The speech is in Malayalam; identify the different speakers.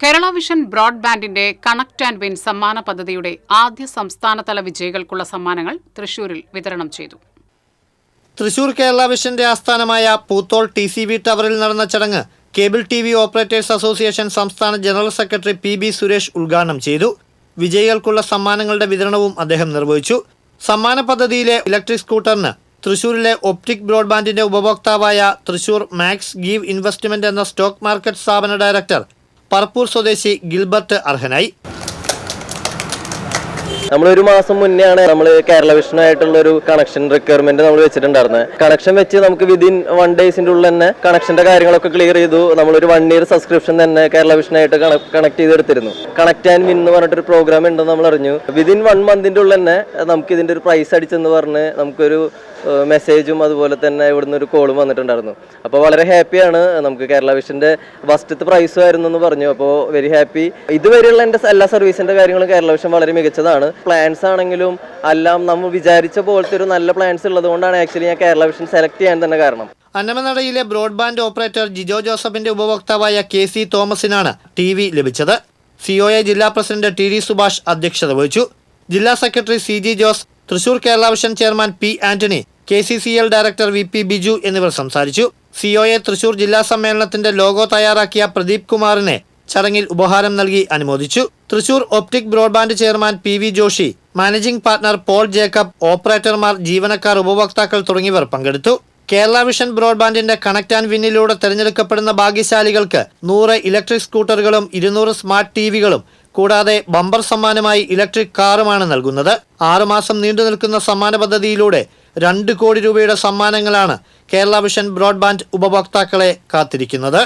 Speaker 1: കേരള വിഷൻ ബ്രോഡ്ബാൻഡിന്റെ കണക്ട് ആൻഡ് വിൻ സമ്മാന പദ്ധതിയുടെ ആദ്യ സംസ്ഥാനതല വിജയികൾക്കുള്ള സമ്മാനങ്ങൾ തൃശൂരിൽ വിതരണം ചെയ്തു.
Speaker 2: തൃശൂർ കേരള വിഷന്റെ ആസ്ഥാനമായ പൂത്തോൾ TCV ടവറിൽ നടന്ന ചടങ്ങ് കേബിൾ TV ഓപ്പറേറ്റേഴ്സ് അസോസിയേഷൻ സംസ്ഥാന ജനറൽ സെക്രട്ടറി PB സുരേഷ് ഉദ്ഘാടനം ചെയ്തു. വിജയികൾക്കുള്ള സമ്മാനങ്ങളുടെ വിതരണവും അദ്ദേഹം നിർവഹിച്ചു. സമ്മാന പദ്ധതിയിലെ ഇലക്ട്രിക് സ്കൂട്ടറിന് തൃശൂരിലെ ഒപ്റ്റിക് ബ്രോഡ്ബാൻഡിന്റെ ഉപഭോക്താവായ തൃശൂർ മാക്സ് ഗീവ് ഇൻവെസ്റ്റ്മെന്റ് എന്ന സ്റ്റോക്ക് മാർക്കറ്റ് സ്ഥാപന ഡയറക്ടർ പറപ്പൂർ സ്വദേശി ഗിൽബർട്ട് അർഹനായി.
Speaker 3: നമ്മളൊരു മാസം മുന്നെയാണ് നമ്മൾ കേരള വിഷനായിട്ടുള്ള ഒരു കണക്ഷൻ റിക്വയർമെന്റ് നമ്മൾ വെച്ചിട്ടുണ്ടായിരുന്നത്. കണക്ഷൻ വെച്ച് നമുക്ക് വിതിൻ 1 ഡേയ്സിന്റെ ഉള്ളിൽ തന്നെ കണക്ഷന്റെ കാര്യങ്ങളൊക്കെ ക്ലിയർ ചെയ്തു. നമ്മളൊരു 1 ഇയർ സബ്സ്ക്രിപ്ഷൻ തന്നെ കേരള വിഷനായിട്ട് കണക്ട് ചെയ്തെടുത്തിരുന്നു. കണക്ട് ആൻഡ് വിൻ എന്ന് പറഞ്ഞിട്ടൊരു പ്രോഗ്രാം ഉണ്ടെന്ന് നമ്മൾ അറിഞ്ഞു. വിതിൻ 1 മന്തിന്റെ ഉള്ളിൽ തന്നെ നമുക്ക് ഇതിന്റെ ഒരു പ്രൈസ് അടിച്ചെന്ന് പറഞ്ഞ് നമുക്കൊരു മെസ്സേജും അതുപോലെ തന്നെ ഇവിടുന്ന് ഒരു കോളും വന്നിട്ടുണ്ടായിരുന്നു. അപ്പോൾ വളരെ ഹാപ്പിയാണ്. നമുക്ക് കേരള വിഷന്റെ ഫസ്റ്റത്തെ പ്രൈസും ആയിരുന്നു എന്ന് പറഞ്ഞു. അപ്പോൾ വെരി ഹാപ്പി. ഇതുവരെയുള്ള എൻ്റെ എല്ലാ സർവീസിന്റെ കാര്യങ്ങളും കേരള വിഷൻ വളരെ മികച്ചതാണ്. പ്ലാൻസ് ആണെങ്കിലും എല്ലാം നമ്മൾ വിചാരിച്ച പോലത്തെ ഒരു നല്ല പ്ലാൻസ് ഉള്ളത് കൊണ്ടാണ് ആക്ച്വലി ഞാൻ കേരള വിഷൻ സെലക്ട് ചെയ്യാൻ തന്നെ കാരണം.
Speaker 2: അന്നമനടയിലെ ബ്രോഡ്ബാൻഡ് ഓപ്പറേറ്റർ ജിജോ ജോസഫിന്റെ ഉപഭോക്താവായ KC തോമസിനാണ് TV ലഭിച്ചത്. COA ജില്ലാ പ്രസിഡന്റ് TD സുഭാഷ് അധ്യക്ഷത വഹിച്ചു. ജില്ലാ secretary CG Jose, Thrissur Kerala vision chairman P Antony, KCCL director VP Biju എന്നിവർ സംസാരിച്ചു. COA തൃശൂർ ജില്ലാ സമ്മേളനത്തിന്റെ ലോഗോ തയ്യാറാക്കിയ പ്രദീപ് കുമാറിനെ ചടങ്ങിൽ ഉപഹാരം നൽകി അനുമോദിച്ചു. തൃശൂർ optic broadband chairman PV Joshi, managing partner Paul Jacob, ഓപ്പറേറ്റർമാർ, ജീവനക്കാർ, ഉപഭോക്താക്കൾ തുടങ്ങിയവർ പങ്കെടുത്തു. കേരള വിഷൻ ബ്രോഡ്ബാൻഡിന്റെ കണക്ട് ആൻഡ് വിന്നിലൂടെ തെരഞ്ഞെടുക്കപ്പെടുന്ന ഭാഗ്യശാലികൾക്ക് 100 ഇലക്ട്രിക് സ്കൂട്ടറുകളും 200 സ്മാർട്ട് TVകളും കൂടാതെ ബമ്പർ സമ്മാനമായി ഇലക്ട്രിക് കാറുമാണ് നൽകുന്നത്. 6 മാസം നീണ്ടു നിൽക്കുന്ന സമ്മാന പദ്ധതിയിലൂടെ 2 കോടി രൂപയുടെ സമ്മാനങ്ങളാണ് കേരള വിഷൻ ബ്രോഡ്ബാൻഡ് ഉപഭോക്താക്കളെ കാത്തിരിക്കുന്നത്.